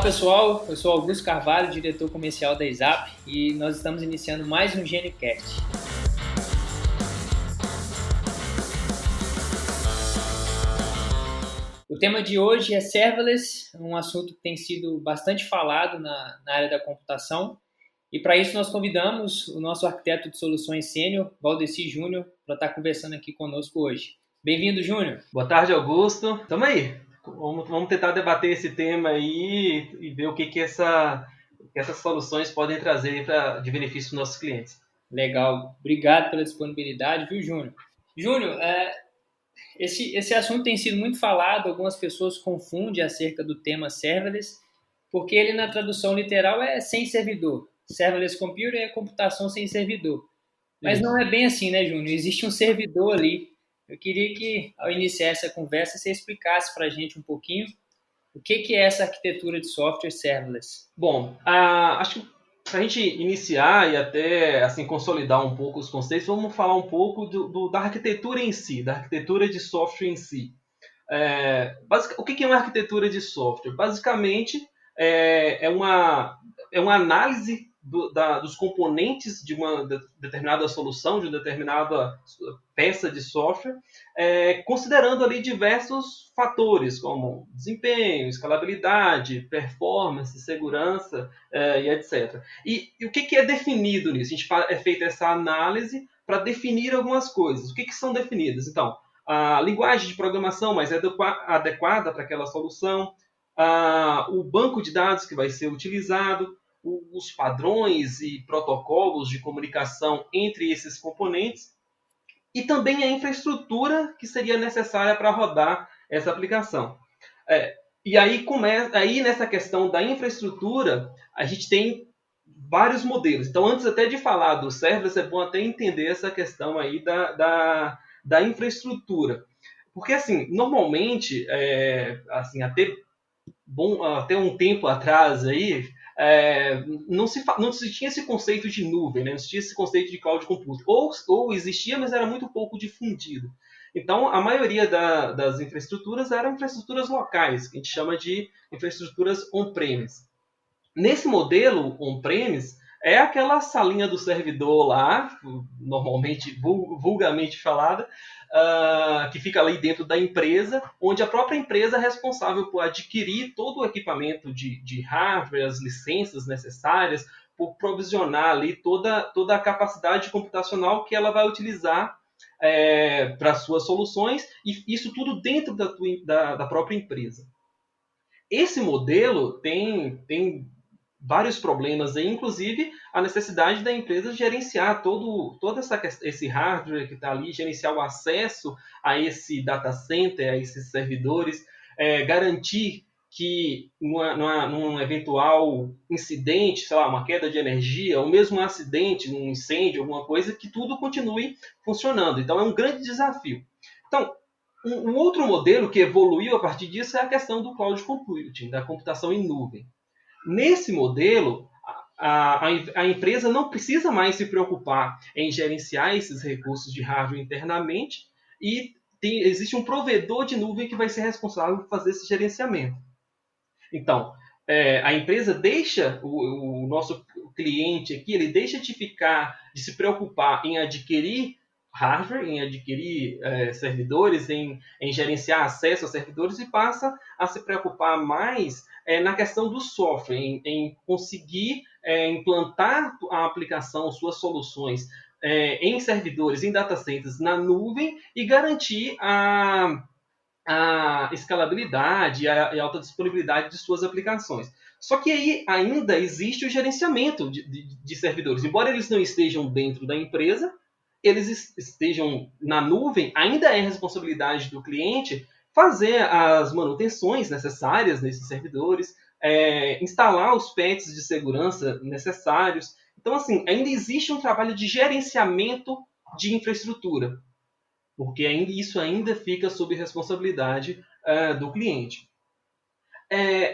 Olá pessoal, eu sou Augusto Carvalho, diretor comercial da ESAP, e nós estamos iniciando mais um GeniCast. O tema de hoje é serverless, um assunto que tem sido bastante falado na área da computação, e para isso nós convidamos o nosso arquiteto de soluções sênior, Valdeci Júnior, para estar conversando aqui conosco hoje. Bem-vindo, Júnior. Boa tarde, Augusto. Tamo aí. Vamos tentar debater esse tema aí e ver o que essas soluções podem trazer de benefício para os nossos clientes. Legal. Obrigado pela disponibilidade, viu, Júnior? Júnior, esse assunto tem sido muito falado, algumas pessoas confundem acerca do tema serverless, porque ele na tradução literal é sem servidor. Serverless computer é computação sem servidor. Mas Isso. não é bem assim, né, Júnior? Existe um servidor ali. Eu queria que, ao iniciar essa conversa, você explicasse para a gente um pouquinho o que é essa arquitetura de software serverless. Bom, acho que para a gente iniciar e até assim consolidar um pouco os conceitos, vamos falar um pouco da arquitetura em si, da arquitetura de software em si. O que é uma arquitetura de software? Basicamente, é uma análise dos componentes de uma determinada solução, de uma determinada peça de software, considerando ali diversos fatores, como desempenho, escalabilidade, performance, segurança e etc. E o que é definido nisso? É feita essa análise para definir algumas coisas. O que são definidas? Então, a linguagem de programação mais adequada para aquela solução, o banco de dados que vai ser utilizado, os padrões e protocolos de comunicação entre esses componentes e também a infraestrutura que seria necessária para rodar essa aplicação. E aí, nessa questão da infraestrutura, a gente tem vários modelos. Então, antes até de falar do serverless, é bom até entender essa questão aí da infraestrutura. Porque, assim, normalmente, até um tempo atrás aí, não se tinha esse conceito de nuvem, né? Não se tinha esse conceito de cloud computing. Ou existia, mas era muito pouco difundido. Então, a maioria das infraestruturas eram infraestruturas locais, que a gente chama de infraestruturas on-premise. Nesse modelo on-premise, é aquela salinha do servidor lá, normalmente, vulgarmente falada, que fica ali dentro da empresa, onde a própria empresa é responsável por adquirir todo o equipamento de hardware, as licenças necessárias, por provisionar ali toda a capacidade computacional que ela vai utilizar para suas soluções, e isso tudo dentro da própria empresa. Esse modelo tem vários problemas, inclusive a necessidade da empresa gerenciar todo esse hardware que está ali, gerenciar o acesso a esse data center, a esses servidores, garantir que num eventual incidente, sei lá, uma queda de energia, ou mesmo um acidente, um incêndio, alguma coisa, que tudo continue funcionando. Então é um grande desafio. Então, um outro modelo que evoluiu a partir disso é a questão do cloud computing, da computação em nuvem. Nesse modelo, a empresa não precisa mais se preocupar em gerenciar esses recursos de hardware internamente e existe um provedor de nuvem que vai ser responsável por fazer esse gerenciamento. Então, a empresa deixa o nosso cliente aqui, ele deixa de se preocupar em adquirir hardware, em adquirir servidores, em gerenciar acesso a servidores e passa a se preocupar mais na questão do software, em conseguir implantar a aplicação, suas soluções em servidores, em data centers na nuvem e garantir a escalabilidade e a alta disponibilidade de suas aplicações. Só que aí ainda existe o gerenciamento de servidores. Embora eles não estejam dentro da empresa, eles estejam na nuvem, ainda é responsabilidade do cliente fazer as manutenções necessárias nesses servidores, instalar os patches de segurança necessários. Então, assim, ainda existe um trabalho de gerenciamento de infraestrutura, porque isso ainda fica sob responsabilidade do cliente.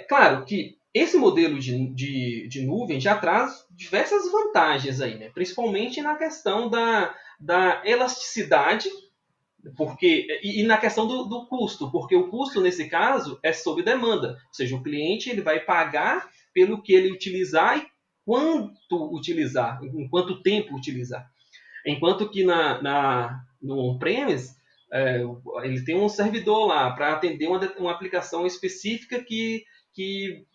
Claro que esse modelo de nuvem já traz diversas vantagens aí, né? Principalmente na questão da elasticidade E na questão do custo, porque o custo, nesse caso, é sob demanda. Ou seja, o cliente ele vai pagar pelo que ele utilizar e quanto utilizar, em quanto tempo utilizar. Enquanto que no on-premise, ele tem um servidor lá para atender uma aplicação específica que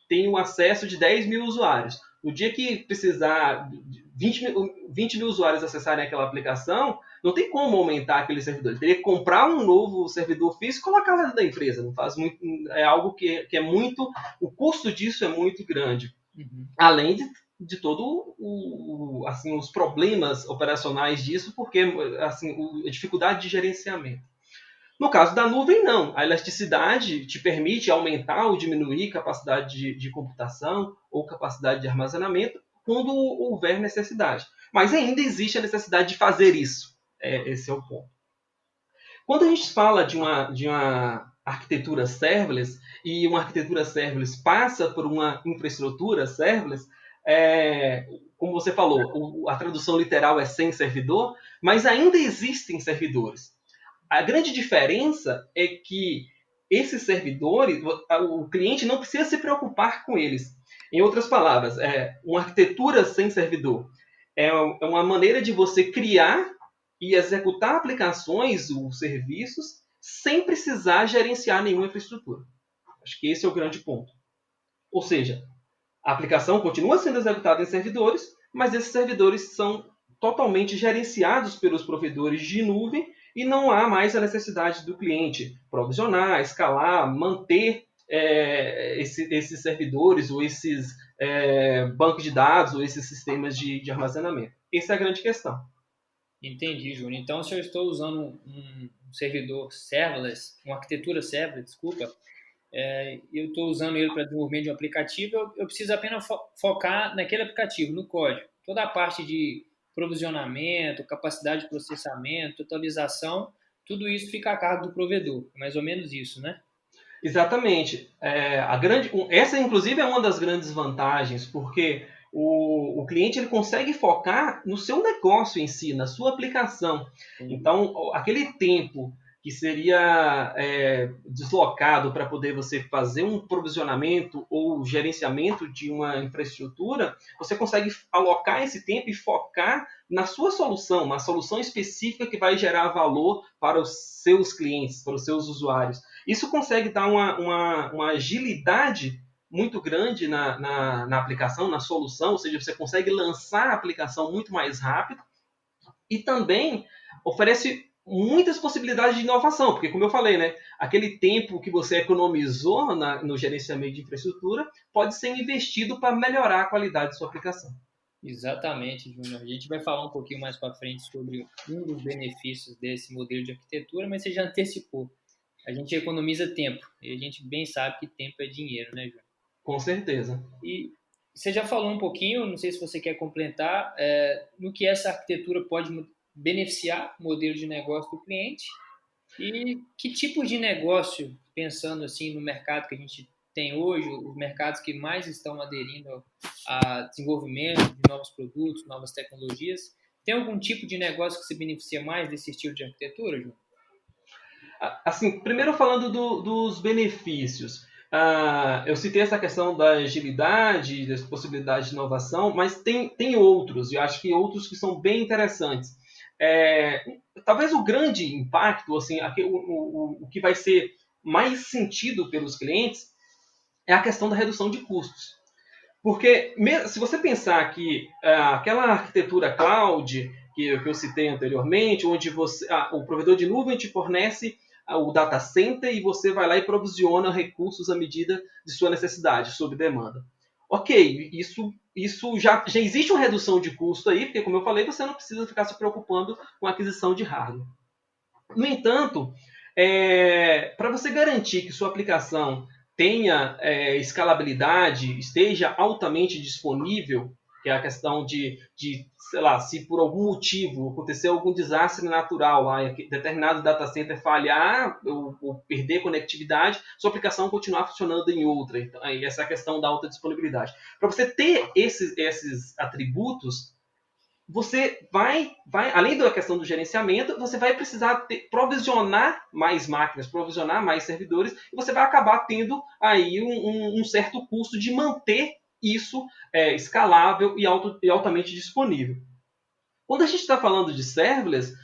tem o acesso de 10 mil usuários. No dia que precisar 20 mil usuários acessarem aquela aplicação, não tem como aumentar aquele servidor. Ele teria que comprar um novo servidor físico e colocar dentro da empresa. Não faz muito, é algo que é muito. O custo disso é muito grande. Uhum. Além de todo assim, os problemas operacionais disso, porque assim, a dificuldade de gerenciamento. No caso da nuvem, não. A elasticidade te permite aumentar ou diminuir capacidade de computação ou capacidade de armazenamento quando houver necessidade. Mas ainda existe a necessidade de fazer isso. Esse é o ponto. Quando a gente fala de uma arquitetura serverless e uma arquitetura serverless passa por uma infraestrutura serverless, como você falou, a tradução literal é sem servidor, mas ainda existem servidores. A grande diferença é que esses servidores, o cliente não precisa se preocupar com eles. Em outras palavras, uma arquitetura sem servidor é uma maneira de você criar e executar aplicações ou serviços sem precisar gerenciar nenhuma infraestrutura. Acho que esse é o grande ponto. Ou seja, a aplicação continua sendo executada em servidores, mas esses servidores são totalmente gerenciados pelos provedores de nuvem e não há mais a necessidade do cliente provisionar, escalar, manter esses servidores ou esses bancos de dados ou esses sistemas de armazenamento. Essa é a grande questão. Entendi, Júnior. Então, se eu estou usando um servidor serverless, uma arquitetura serverless, desculpa, eu estou usando ele para desenvolvimento de um aplicativo, eu preciso apenas focar naquele aplicativo, no código. Toda a parte de provisionamento, capacidade de processamento, atualização, tudo isso fica a cargo do provedor. É mais ou menos isso, né? Exatamente. Essa, inclusive, é uma das grandes vantagens, porque o cliente ele consegue focar no seu negócio em si, na sua aplicação. Então, aquele tempo que seria deslocado para poder você fazer um provisionamento ou gerenciamento de uma infraestrutura, você consegue alocar esse tempo e focar na sua solução, uma solução específica que vai gerar valor para os seus clientes, para os seus usuários. Isso consegue dar uma agilidade muito grande na aplicação, na solução, ou seja, você consegue lançar a aplicação muito mais rápido e também oferece muitas possibilidades de inovação, porque como eu falei, né, aquele tempo que você economizou no gerenciamento de infraestrutura pode ser investido para melhorar a qualidade de sua aplicação. Exatamente, Júnior. A gente vai falar um pouquinho mais para frente sobre um dos benefícios desse modelo de arquitetura, mas você já antecipou. A gente economiza tempo, e a gente bem sabe que tempo é dinheiro, né, Júnior? Com certeza. E você já falou um pouquinho, não sei se você quer complementar, no que essa arquitetura pode beneficiar o modelo de negócio do cliente e que tipo de negócio, pensando assim no mercado que a gente tem hoje, os mercados que mais estão aderindo a desenvolvimento de novos produtos, novas tecnologias, tem algum tipo de negócio que se beneficia mais desse estilo de arquitetura, João? Assim, primeiro falando dos benefícios. Eu citei essa questão da agilidade, das possibilidades de inovação, mas tem outros, e acho que outros que são bem interessantes. Talvez o grande impacto, assim, o que vai ser mais sentido pelos clientes é a questão da redução de custos. Porque se você pensar que aquela arquitetura cloud que eu citei anteriormente, onde o provedor de nuvem te fornece o data center e você vai lá e provisiona recursos à medida de sua necessidade, sob demanda. Ok, isso já existe uma redução de custo aí, porque como eu falei, você não precisa ficar se preocupando com a aquisição de hardware. No entanto, para você garantir que sua aplicação tenha escalabilidade, esteja altamente disponível, que é a questão de, sei lá, se por algum motivo acontecer algum desastre natural, determinado data center falhar ou perder conectividade, sua aplicação continuar funcionando em outra. Então, essa é a questão da alta disponibilidade. Para você ter esses atributos, você vai, além da questão do gerenciamento, você vai precisar provisionar mais máquinas, provisionar mais servidores, e você vai acabar tendo aí um certo custo de manter isso escalável e altamente disponível. Quando a gente está falando de serverless,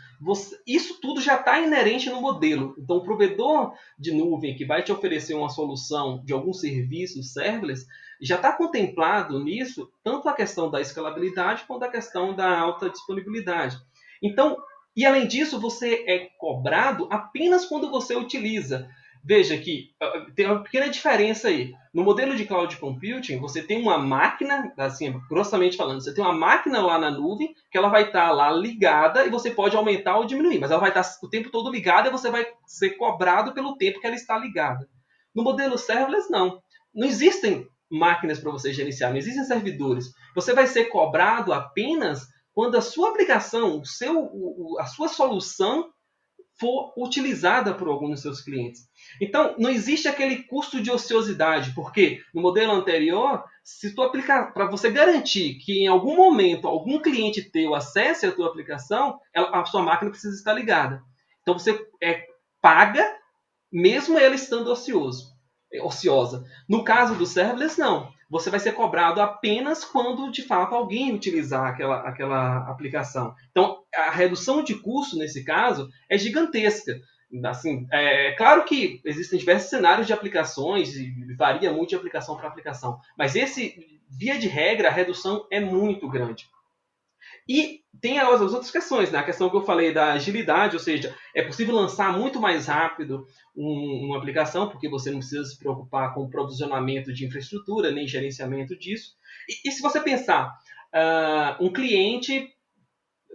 isso tudo já está inerente no modelo. Então, o provedor de nuvem que vai te oferecer uma solução de algum serviço serverless já está contemplado nisso tanto a questão da escalabilidade quanto a questão da alta disponibilidade. Então, e além disso, você é cobrado apenas quando você utiliza. Veja que tem uma pequena diferença aí. No modelo de cloud computing, você tem uma máquina, assim, grossamente falando, você tem uma máquina lá na nuvem que ela vai estar lá ligada e você pode aumentar ou diminuir, mas ela vai estar o tempo todo ligada e você vai ser cobrado pelo tempo que ela está ligada. No modelo serverless, não. Não existem máquinas para você gerenciar, não existem servidores. Você vai ser cobrado apenas quando a sua aplicação, a sua solução for utilizada por algum dos seus clientes. Então, não existe aquele custo de ociosidade, porque no modelo anterior, se tu aplicar, para você garantir que em algum momento algum cliente teu acesse a tua aplicação, a sua máquina precisa estar ligada. Então, você paga mesmo ele estando ociosa. No caso do serverless, não. Você vai ser cobrado apenas quando, de fato, alguém utilizar aquela aplicação. Então, a redução de custo, nesse caso, é gigantesca. Assim, é claro que existem diversos cenários de aplicações e varia muito de aplicação para aplicação. Mas via de regra, a redução é muito grande. E tem as outras questões, né? A questão que eu falei da agilidade, ou seja, é possível lançar muito mais rápido uma aplicação, porque você não precisa se preocupar com o provisionamento de infraestrutura, nem gerenciamento disso. E se você pensar, um cliente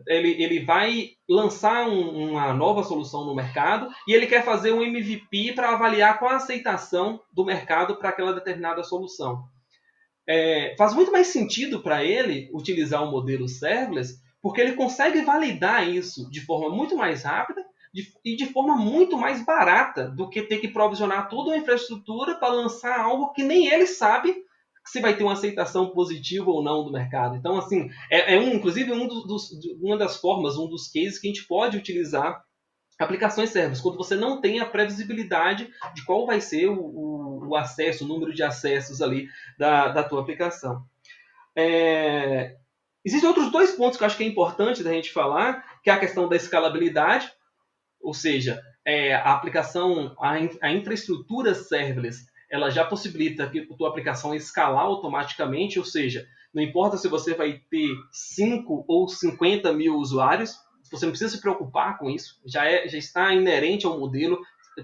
ele vai lançar uma nova solução no mercado e ele quer fazer um MVP para avaliar qual a aceitação do mercado para aquela determinada solução. Faz muito mais sentido para ele utilizar o modelo serverless, porque ele consegue validar isso de forma muito mais rápida e de forma muito mais barata do que ter que provisionar toda uma infraestrutura para lançar algo que nem ele sabe se vai ter uma aceitação positiva ou não do mercado. Então, assim, inclusive uma das formas, um dos cases que a gente pode utilizar aplicações serverless, quando você não tem a previsibilidade de qual vai ser o acesso, o número de acessos ali da tua aplicação. Existem outros dois pontos que eu acho que é importante da gente falar, que é a questão da escalabilidade, ou seja, a aplicação, a infraestrutura serverless, ela já possibilita que a tua aplicação escalar automaticamente, ou seja, não importa se você vai ter 5 ou 50 mil usuários, você não precisa se preocupar com isso, já está inerente ao modelo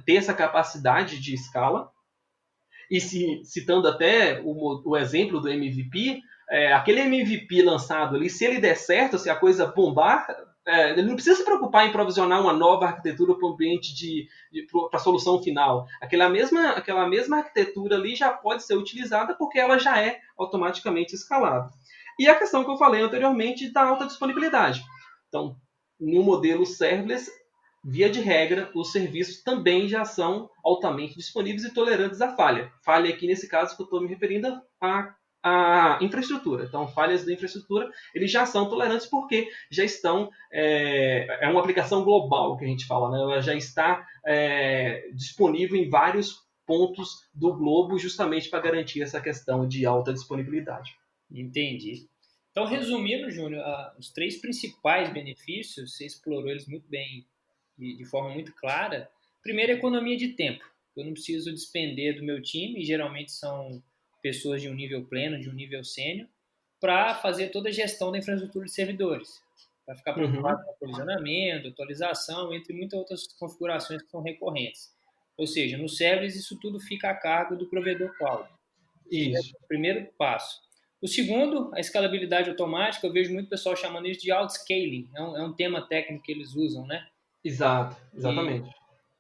ter essa capacidade de escala. E citando até o exemplo do MVP, aquele MVP lançado ali, se ele der certo, se a coisa bombar, ele não precisa se preocupar em provisionar uma nova arquitetura para o ambiente para a solução final. Aquela mesma arquitetura ali já pode ser utilizada porque ela já é automaticamente escalada. E a questão que eu falei anteriormente da alta disponibilidade. Então, no modelo serverless, via de regra, os serviços também já são altamente disponíveis e tolerantes à falha. Falha aqui, nesse caso, que eu estou me referindo à infraestrutura. Então, falhas da infraestrutura, eles já são tolerantes porque já estão... É uma aplicação global que a gente fala, né? Ela já está disponível em vários pontos do globo justamente para garantir essa questão de alta disponibilidade. Entendi. Então, resumindo, Júnior, os 3 principais benefícios, você explorou eles muito bem, de forma muito clara. Primeiro, economia de tempo. Eu não preciso despender do meu time, geralmente são pessoas de um nível pleno, de um nível sênior, para fazer toda a gestão da infraestrutura de servidores, para ficar preocupado com aprovisionamento, atualização, entre muitas outras configurações que são recorrentes. Ou seja, no serverless isso tudo fica a cargo do provedor cloud. Isso. É o primeiro passo. O segundo, a escalabilidade automática, eu vejo muito pessoal chamando isso de auto-scaling. É um tema técnico que eles usam, né? Exato, exatamente.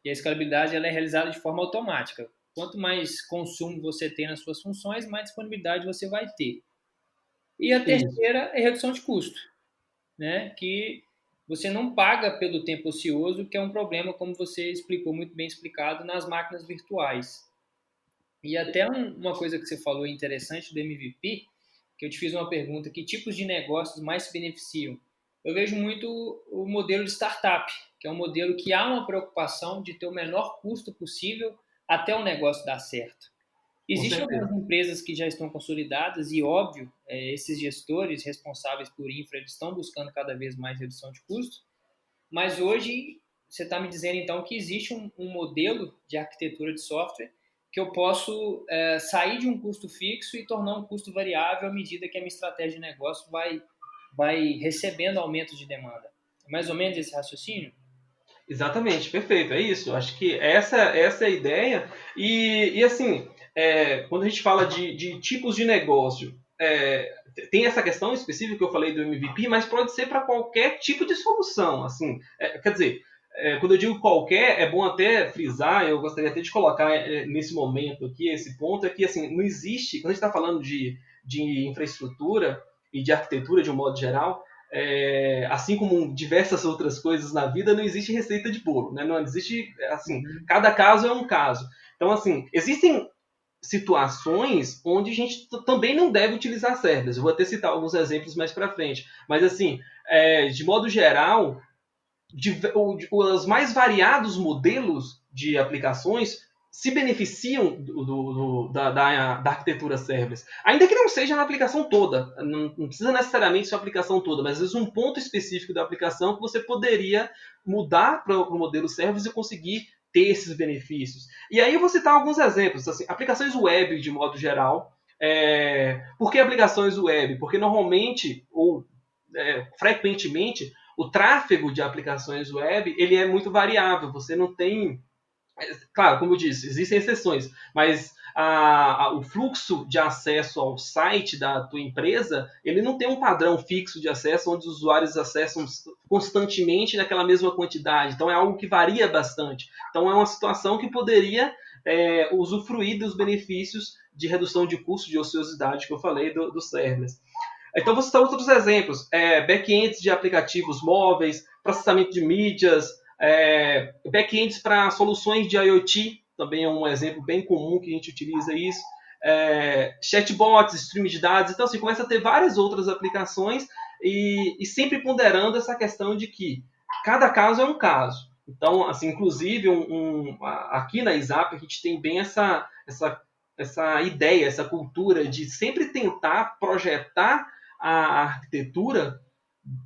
E a escalabilidade ela é realizada de forma automática. Quanto mais consumo você tem nas suas funções, mais disponibilidade você vai ter. E a terceira é redução de custo, né? Que você não paga pelo tempo ocioso, que é um problema, como você explicou, muito bem explicado, nas máquinas virtuais. E até uma coisa que você falou interessante do MVP, que eu te fiz uma pergunta, que tipos de negócios mais se beneficiam? eu vejo muito o modelo de startup, que é um modelo que há uma preocupação de ter o menor custo possível até o negócio dar certo. Com Existem algumas certeza. empresas que já estão consolidadas e, óbvio, esses gestores responsáveis por infra eles estão buscando cada vez mais redução de custos, mas hoje você está me dizendo então que existe um modelo de arquitetura de software que eu posso sair de um custo fixo e tornar um custo variável à medida que a minha estratégia de negócio vai recebendo aumentos de demanda. É mais ou menos esse raciocínio? Exatamente, perfeito, é isso. Acho que essa é a ideia. E assim, quando a gente fala de tipos de negócio, tem essa questão específica que eu falei do MVP, mas pode ser para qualquer tipo de solução. Assim, quer dizer, quando eu digo qualquer, é bom até frisar, eu gostaria até de colocar nesse momento aqui, esse ponto, é que assim, não existe, quando a gente está falando de infraestrutura e de arquitetura de um modo geral, assim como diversas outras coisas na vida, não existe receita de bolo, né? Não existe, assim, Uhum. cada caso é um caso. Então, assim, existem situações onde a gente também não deve utilizar serverless. Eu vou até citar alguns exemplos mais para frente. Mas, assim, de modo geral, os mais variados modelos de aplicações se beneficiam da arquitetura serverless. Ainda que não seja na aplicação toda, não precisa necessariamente ser a aplicação toda, mas às vezes um ponto específico da aplicação que você poderia mudar para o modelo serverless e conseguir ter esses benefícios. E aí eu vou citar alguns exemplos, assim, aplicações web de modo geral. Por que aplicações web? Porque normalmente, ou frequentemente, o tráfego de aplicações web ele é muito variável. Você não tem, claro, como eu disse, existem exceções, mas o fluxo de acesso ao site da tua empresa ele não tem um padrão fixo de acesso onde os usuários acessam constantemente naquela mesma quantidade. Então é algo que varia bastante. Então é uma situação que poderia usufruir dos benefícios de redução de custo de ociosidade que eu falei do serverless. Então, vou citar outros exemplos: back-ends de aplicativos móveis, processamento de mídias, back-ends para soluções de IoT, também é um exemplo bem comum que a gente utiliza isso. Chatbots, stream de dados. Então, assim, começa a ter várias outras aplicações e sempre ponderando essa questão de que cada caso é um caso. Então, assim, inclusive, aqui na ISAP, a gente tem bem essa ideia, essa cultura de sempre tentar projetar a arquitetura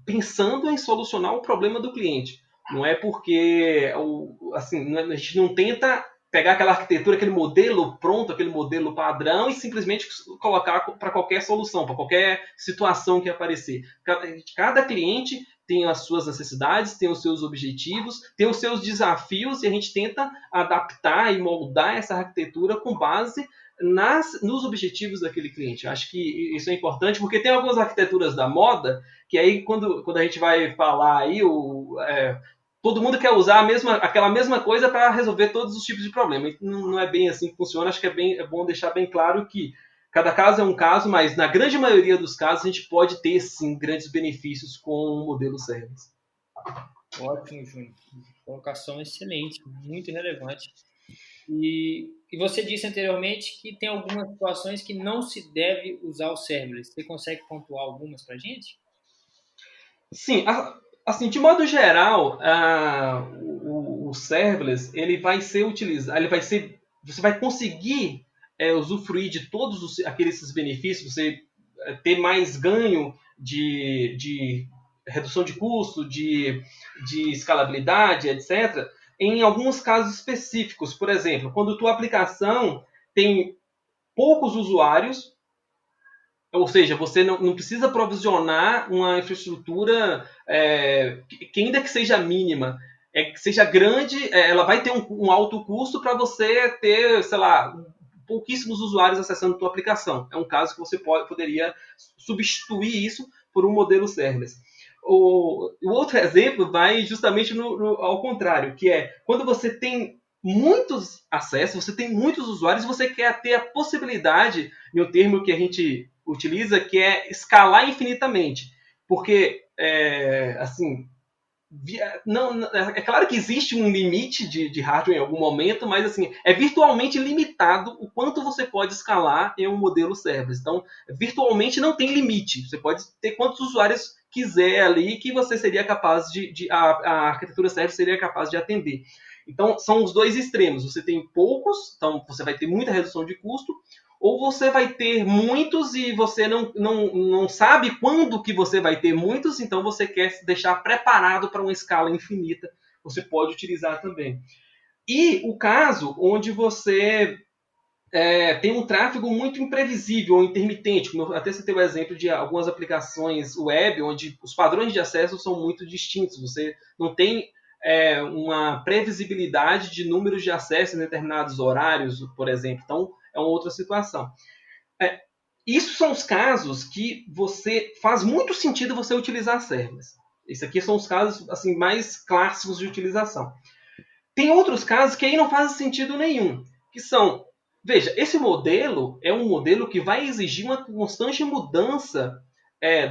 pensando em solucionar o problema do cliente. Não é porque assim, a gente não tenta pegar aquela arquitetura, aquele modelo pronto, aquele modelo padrão e simplesmente colocar para qualquer solução, para qualquer situação que aparecer. Cada cliente tem as suas necessidades, tem os seus objetivos, tem os seus desafios e a gente tenta adaptar e moldar essa arquitetura com base nos objetivos daquele cliente. Eu acho que isso é importante porque tem algumas arquiteturas da moda que aí quando a gente vai falar aí, todo mundo quer usar aquela mesma coisa para resolver todos os tipos de problemas. Não é bem assim que funciona. Acho que é bom deixar bem claro que cada caso é um caso, mas na grande maioria dos casos a gente pode ter sim grandes benefícios com o modelo serverless. Ótimo, Júnior. Colocação excelente, muito relevante. E você disse anteriormente que tem algumas situações que não se deve usar o serverless. Você consegue pontuar algumas para a gente? Sim, assim, de modo geral, o serverless ele vai ser utilizado, você vai conseguir usufruir de todos aqueles benefícios, você ter mais ganho de redução de custo, de escalabilidade, etc. Em alguns casos específicos, por exemplo, quando tua aplicação tem poucos usuários, ou seja, você não precisa provisionar uma infraestrutura que ainda que seja mínima, que seja grande, ela vai ter um alto custo para você ter, sei lá, pouquíssimos usuários acessando a tua aplicação. É um caso que você poderia substituir isso por um modelo serverless. O outro exemplo vai justamente ao contrário, que é quando você tem muitos acessos, você tem muitos usuários, você quer ter a possibilidade, em um termo que a gente utiliza, que é escalar infinitamente. Porque, assim, não, é claro que existe um limite de hardware em algum momento, mas assim, é virtualmente limitado o quanto você pode escalar em um modelo serverless. Então, virtualmente não tem limite. Você pode ter quantos usuários quiser ali, que você seria capaz a arquitetura serverless seria capaz de atender. Então, são os dois extremos. Você tem poucos, então você vai ter muita redução de custo, ou você vai ter muitos e você não sabe quando que você vai ter muitos, então você quer se deixar preparado para uma escala infinita. Você pode utilizar também. E o caso onde você tem um tráfego muito imprevisível ou intermitente, como eu até citei o exemplo de algumas aplicações web, onde os padrões de acesso são muito distintos. Você não tem uma previsibilidade de números de acesso em determinados horários, por exemplo. Então, é uma outra situação. Isso são os casos que faz muito sentido você utilizar serverless. Esses aqui são os casos assim, mais clássicos de utilização. Tem outros casos que aí não fazem sentido nenhum, que são, veja, esse modelo é um modelo que vai exigir uma constante mudança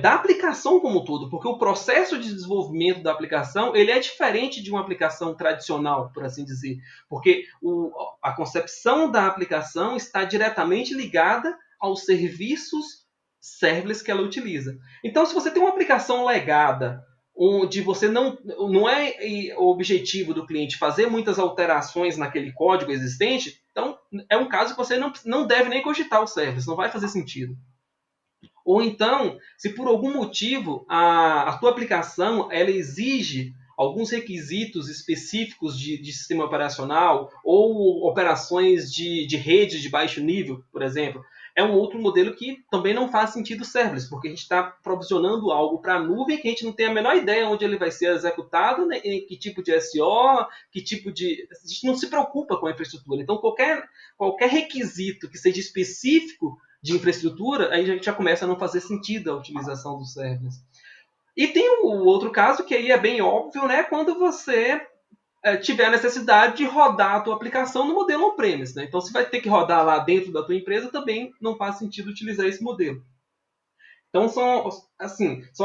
da aplicação como um todo, porque o processo de desenvolvimento da aplicação ele é diferente de uma aplicação tradicional, por assim dizer, porque a concepção da aplicação está diretamente ligada aos serviços serverless que ela utiliza. Então, se você tem uma aplicação legada, onde você não é o objetivo do cliente fazer muitas alterações naquele código existente, então é um caso que você não deve nem cogitar o serverless, não vai fazer sentido. Ou então, se por algum motivo a tua aplicação ela exige alguns requisitos específicos de sistema operacional ou operações de rede de baixo nível, por exemplo, é um outro modelo que também não faz sentido serverless, porque a gente está provisionando algo para a nuvem que a gente não tem a menor ideia onde ele vai ser executado, né, em que tipo de SO, que tipo de... A gente não se preocupa com a infraestrutura. Então, qualquer requisito que seja específico de infraestrutura, aí a gente já começa a não fazer sentido a utilização do serverless. E tem o outro caso, que aí é bem óbvio, né? Quando você tiver a necessidade de rodar a tua aplicação no modelo on-premise. Né? Então, se vai ter que rodar lá dentro da tua empresa, também não faz sentido utilizar esse modelo. Então, são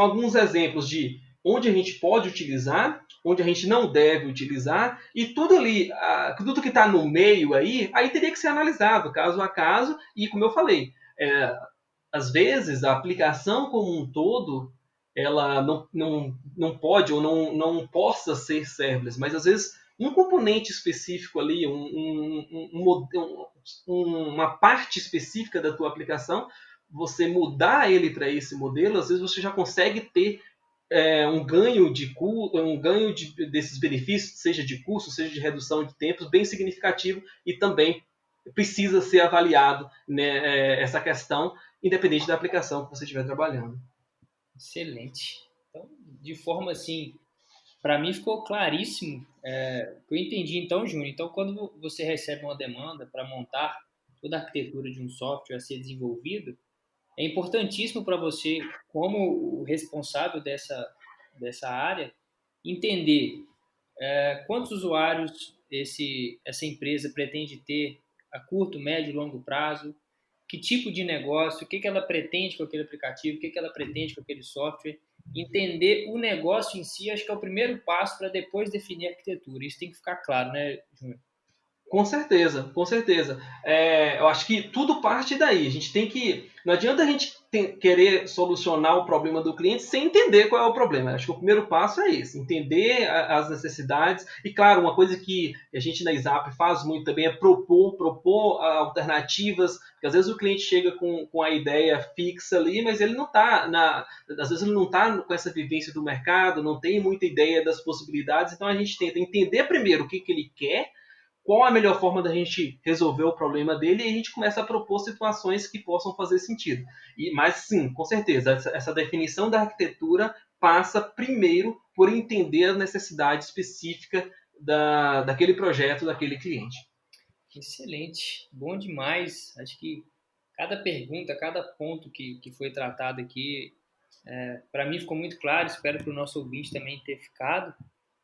alguns exemplos de onde a gente pode utilizar, onde a gente não deve utilizar, e tudo ali, tudo que está no meio aí teria que ser analisado caso a caso, e como eu falei, às vezes a aplicação como um todo ela não pode ou não possa ser serverless, mas às vezes um componente específico ali, uma parte específica da tua aplicação, você mudar ele para esse modelo, às vezes você já consegue ter um ganho desses benefícios, seja de custo, seja de redução de tempos, bem significativo, e também precisa ser avaliado, né, essa questão, independente da aplicação que você estiver trabalhando. Excelente. Então, de forma assim, para mim ficou claríssimo que eu entendi então, Júnior. Então, quando você recebe uma demanda para montar toda a arquitetura de um software a ser desenvolvido, é importantíssimo para você, como o responsável dessa área, entender quantos usuários essa empresa pretende ter a curto, médio e longo prazo, que tipo de negócio, o que ela pretende com aquele aplicativo, o que ela pretende com aquele software. Entender o negócio em si, acho que é o primeiro passo para depois definir a arquitetura. Isso tem que ficar claro, né, Júnior? Com certeza, com certeza. Eu acho que tudo parte daí. A gente tem que. Não adianta a gente querer solucionar o problema do cliente sem entender qual é o problema. Acho que o primeiro passo é esse, entender as necessidades. E, claro, uma coisa que a gente na ISAP faz muito também é propor alternativas. Porque às vezes o cliente chega com a ideia fixa ali, mas ele não está às vezes ele não está com essa vivência do mercado, não tem muita ideia das possibilidades. Então a gente tenta entender primeiro o que ele quer, qual a melhor forma da gente resolver o problema dele, e a gente começa a propor situações que possam fazer sentido. Mas sim, com certeza, essa definição da arquitetura passa primeiro por entender a necessidade específica daquele projeto, daquele cliente. Excelente, bom demais. Acho que cada pergunta, cada ponto que foi tratado aqui, para mim ficou muito claro, espero para o nosso ouvinte também ter ficado.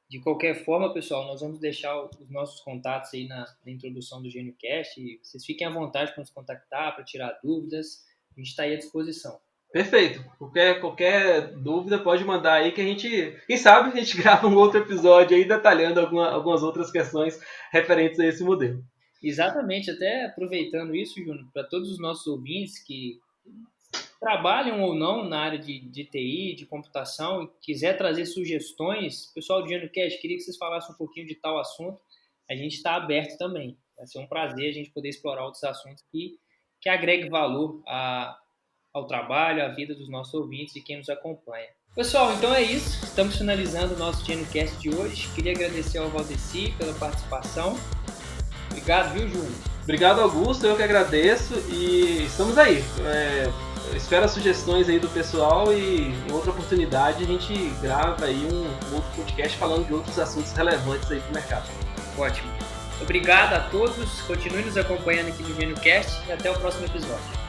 De qualquer forma, pessoal, nós vamos deixar os nossos contatos aí na introdução do GenioCast. E vocês fiquem à vontade para nos contactar, para tirar dúvidas. A gente está aí à disposição. Perfeito. Qualquer dúvida pode mandar aí que a gente, quem sabe, a gente grava um outro episódio aí detalhando algumas outras questões referentes a esse modelo. Exatamente. Até aproveitando isso, Júnior, para todos os nossos ouvintes que trabalham ou não na área de TI, de computação, e quiser trazer sugestões, pessoal do GenoCast, queria que vocês falassem um pouquinho de tal assunto, a gente está aberto também. Vai ser um prazer a gente poder explorar outros assuntos que agreguem valor ao trabalho, à vida dos nossos ouvintes e quem nos acompanha. Pessoal, então é isso. Estamos finalizando o nosso GenoCast de hoje. Queria agradecer ao Valdeci pela participação. Obrigado, viu, Júnior? Obrigado, Augusto. Eu que agradeço e estamos aí. Espero as sugestões aí do pessoal e em outra oportunidade a gente grava aí um outro podcast falando de outros assuntos relevantes aí para o mercado. Ótimo. Obrigado a todos. Continue nos acompanhando aqui no GenoCast e até o próximo episódio.